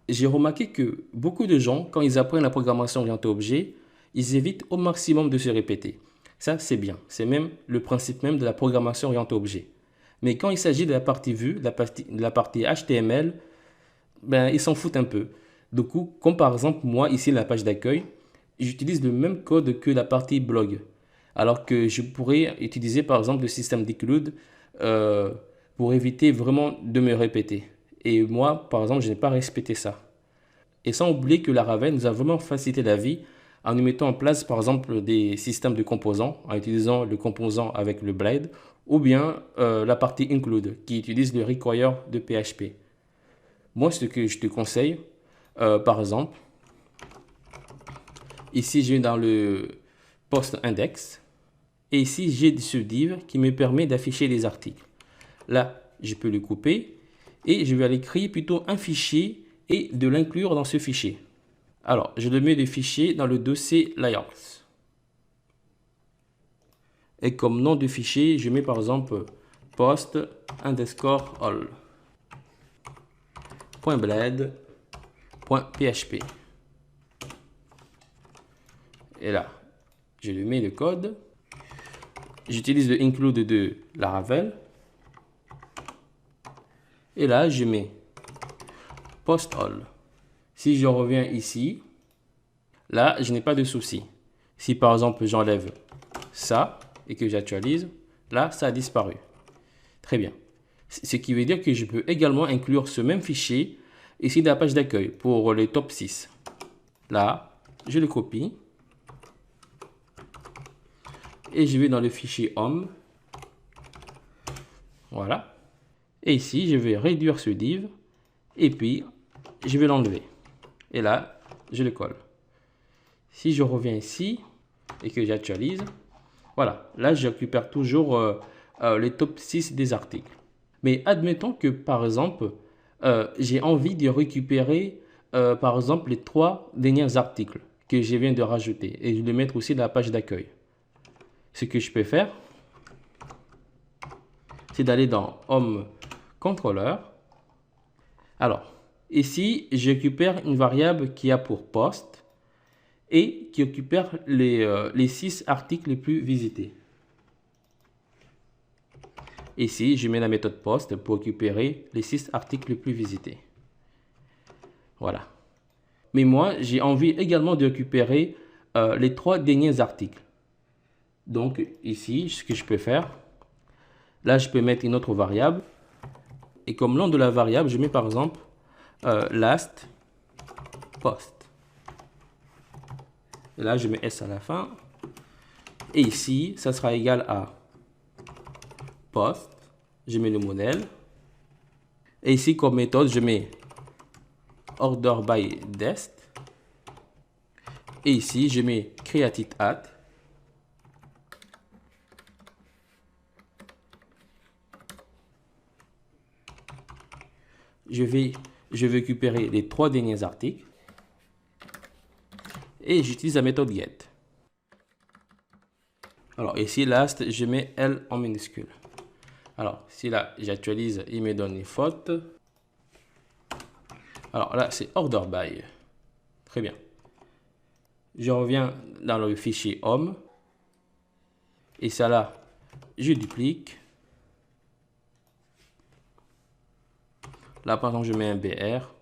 j'ai remarqué que beaucoup de gens, quand ils apprennent la programmation orientée objet, ils évitent au maximum de se répéter. Ça, c'est bien. C'est même le principe même de la programmation orientée objet. Mais quand il s'agit de la partie vue, de la partie HTML, ben, ils s'en foutent un peu. Du coup, comme par exemple, moi, ici, la page d'accueil, j'utilise le même code que la partie blog. Alors que je pourrais utiliser, par exemple, le système d'include euh, pour éviter vraiment de me répéter. Et moi, par exemple, je n'ai pas respecté ça. Et sans oublier que Laravel nous a vraiment facilité la vie en nous mettant en place, par exemple, des systèmes de composants, en utilisant le composant avec le blade, ou bien la partie include, qui utilise le require de PHP. Moi, ce que je te conseille, par exemple, ici, je vais dans le post index, et ici, j'ai ce div qui me permet d'afficher les articles. Là, je peux le couper, et je vais aller créer plutôt un fichier et de l'inclure dans ce fichier. Alors, je le mets le fichier dans le dossier layouts. Et comme nom de fichier, je mets par exemple post underscore all.blade.php. Et là, je lui mets le code. J'utilise le include de Laravel. Et là, je mets post all. Si je reviens ici, là, je n'ai pas de souci. Si par exemple, j'enlève ça et que j'actualise, là, ça a disparu. Très bien. Ce qui veut dire que je peux également inclure ce même fichier ici dans la page d'accueil pour les top 6. Là, je le copie et je vais dans le fichier home. Voilà. Et ici, je vais réduire ce div et puis je vais l'enlever. Et là, je le colle. Si je reviens ici et que j'actualise, voilà, là, je récupère toujours les top 6 des articles. Mais admettons que, par exemple, j'ai envie de récupérer, par exemple, les 3 derniers articles que je viens de rajouter et de les mettre aussi dans la page d'accueil. Ce que je peux faire, c'est d'aller dans Home Controller. Alors, ici, je récupère une variable qui a pour post et qui récupère les 6 articles les plus visités. Ici, je mets la méthode post pour récupérer les 6 articles les plus visités. Voilà. Mais moi, j'ai envie également de récupérer les 3 derniers articles. Donc ici, ce que je peux faire, là, je peux mettre une autre variable. Et comme nom de la variable, je mets par exemple last post. Et là, je mets s à la fin. Et ici, ça sera égal à post. Je mets le modèle. Et ici, comme méthode, je mets order by dest. Et ici, je mets created at. Je vais récupérer les 3 derniers articles. Et j'utilise la méthode get. Alors ici, last, je mets L en minuscule. Alors, si là, j'actualise, il me donne une faute. Alors là, c'est order by. Très bien. Je reviens dans le fichier home. Et ça là, je duplique. Là, par exemple, je mets un BR.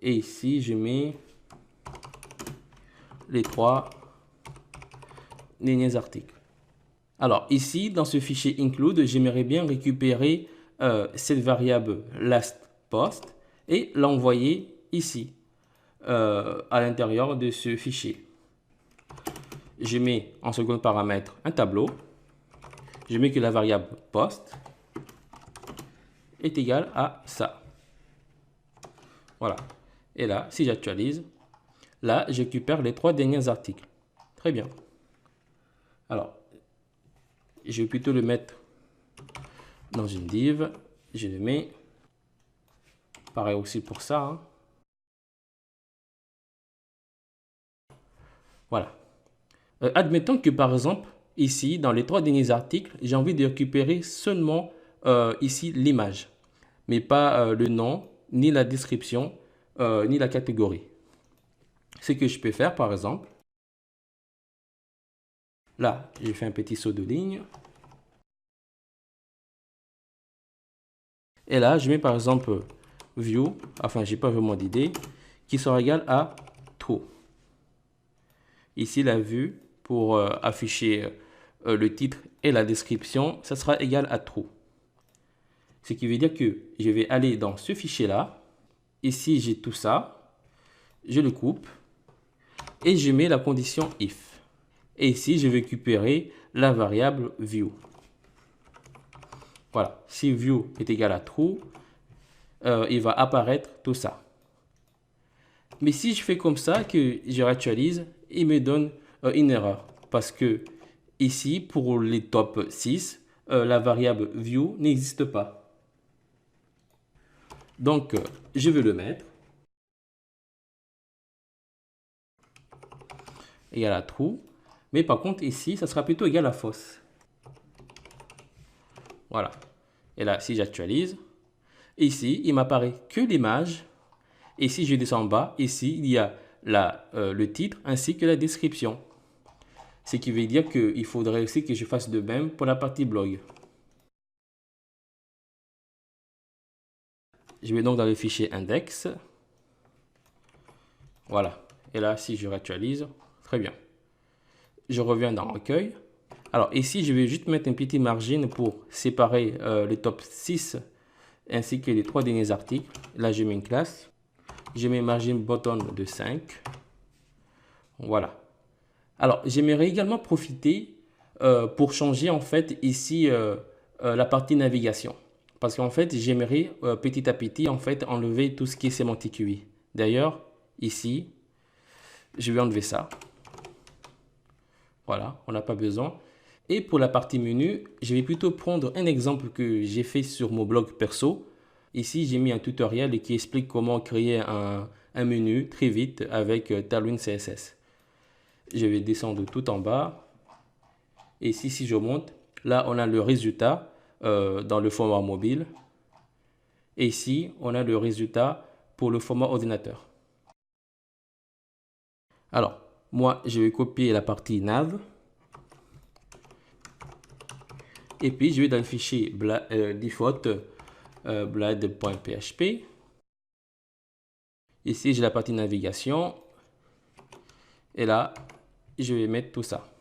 Et ici, je mets les 3 derniers articles. Alors ici, dans ce fichier include, j'aimerais bien récupérer cette variable last post et l'envoyer ici, à l'intérieur de ce fichier. Je mets en second paramètre un tableau. Je mets que la variable post est égale à ça. Voilà. Et là, si j'actualise, là, je récupère les 3 derniers articles. Très bien. Alors, je vais plutôt le mettre dans une div. Je le mets. Pareil aussi pour ça. Hein. Voilà. Admettons que par exemple, ici, dans les 3 derniers articles, j'ai envie de récupérer seulement ici l'image. mais pas le nom, ni la description, ni la catégorie. Ce que je peux faire, par exemple, là, j'ai fait un petit saut de ligne. Et là, je mets par exemple view, enfin, j'ai pas vraiment d'idée, qui sera égal à true. Ici, la vue pour afficher le titre et la description, ça sera égal à true. Ce qui veut dire que je vais aller dans ce fichier-là. Ici, j'ai tout ça. Je le coupe et je mets la condition if. Et ici, je vais récupérer la variable view. Voilà, si view est égal à true, il va apparaître tout ça. Mais si je fais comme ça, que je réactualise, il me donne une erreur. Parce que ici, pour les top 6, la variable view n'existe pas. Donc, je vais le mettre. Égal à true. Mais par contre, ici, ça sera plutôt égal à false. Voilà. Et là, si j'actualise, ici, il m'apparaît que l'image. Et si je descends en bas, ici, il y a le titre ainsi que la description. Ce qui veut dire qu'il faudrait aussi que je fasse de même pour la partie blog. Je vais donc dans le fichier index. Voilà. Et là, si je réactualise, très bien. Je reviens dans recueil. Alors ici, je vais juste mettre une petite margine pour séparer le top 6 ainsi que les 3 derniers articles. Là, je mets une classe. Je mets margin button de 5. Voilà. Alors, j'aimerais également profiter pour changer en fait ici la partie navigation. Parce qu'en fait, j'aimerais petit à petit en fait enlever tout ce qui est sémantique UI. D'ailleurs, ici, je vais enlever ça. Voilà, on n'a pas besoin. Et pour la partie menu, je vais plutôt prendre un exemple que j'ai fait sur mon blog perso. Ici, j'ai mis un tutoriel qui explique comment créer un menu très vite avec Tailwind CSS. Je vais descendre tout en bas. Et ici, si je monte, là, on a le résultat dans le format mobile. Et ici, on a le résultat pour le format ordinateur. Alors, moi, je vais copier la partie nav. Et puis, je vais dans le fichier default blade.php. Ici, j'ai la partie navigation. Et là, je vais mettre tout ça.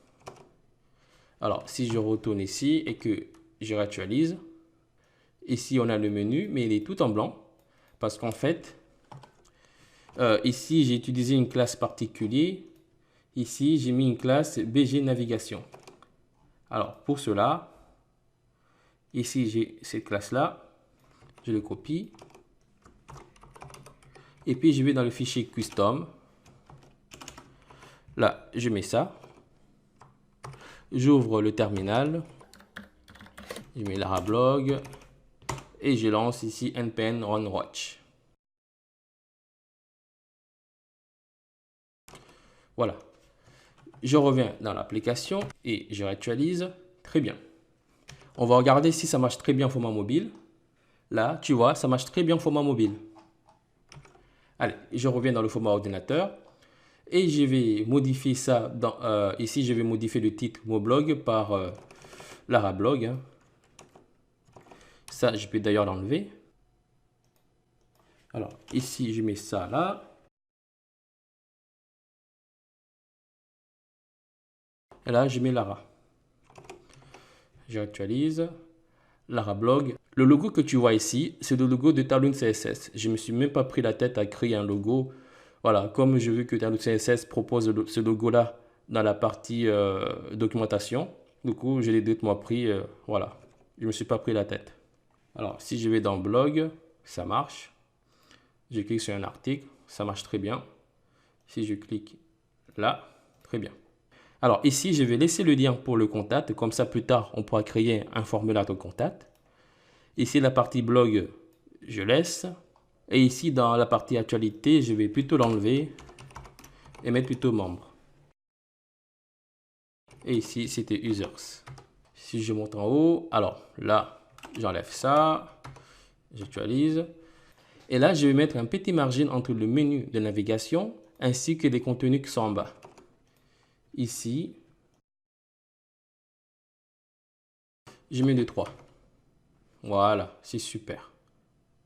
Alors, si je retourne ici et que je réactualise, ici, on a le menu, mais il est tout en blanc. Parce qu'en fait, ici, j'ai utilisé une classe particulière. Ici, j'ai mis une classe BG Navigation. Alors, pour cela, ici, j'ai cette classe-là. Je le copie. Et puis, je vais dans le fichier Custom. Là, je mets ça. J'ouvre le terminal. Je mets larablog. Et je lance ici npm run watch. Voilà. Je reviens dans l'application et je réactualise. Très bien. On va regarder si ça marche très bien au format mobile. Là, tu vois, ça marche très bien au format mobile. Allez, je reviens dans le format ordinateur. Et je vais modifier ça. Ici, je vais modifier le titre mon blog par larablog. Hein. Ça, je peux d'ailleurs l'enlever. Alors, ici, je mets ça là. Et là, je mets Lara. J'actualise. Larablog. Le logo que tu vois ici, c'est le logo de Tailwind CSS. Je ne me suis même pas pris la tête à créer un logo. Voilà, comme je veux que Tailwind CSS propose ce logo-là dans la partie documentation. Du coup, je l'ai directement pris. Voilà, je ne me suis pas pris la tête. Alors, si je vais dans blog, ça marche. Je clique sur un article, ça marche très bien. Si je clique là, très bien. Alors ici, je vais laisser le lien pour le contact. Comme ça, plus tard, on pourra créer un formulaire de contact. Ici, la partie blog, je laisse. Et ici, dans la partie actualité, je vais plutôt l'enlever et mettre plutôt membre. Et ici, c'était users. Si je monte en haut, alors là, j'enlève ça. J'actualise. Et là, je vais mettre un petit margin entre le menu de navigation ainsi que les contenus qui sont en bas. Ici, je mets de 3. Voilà, c'est super.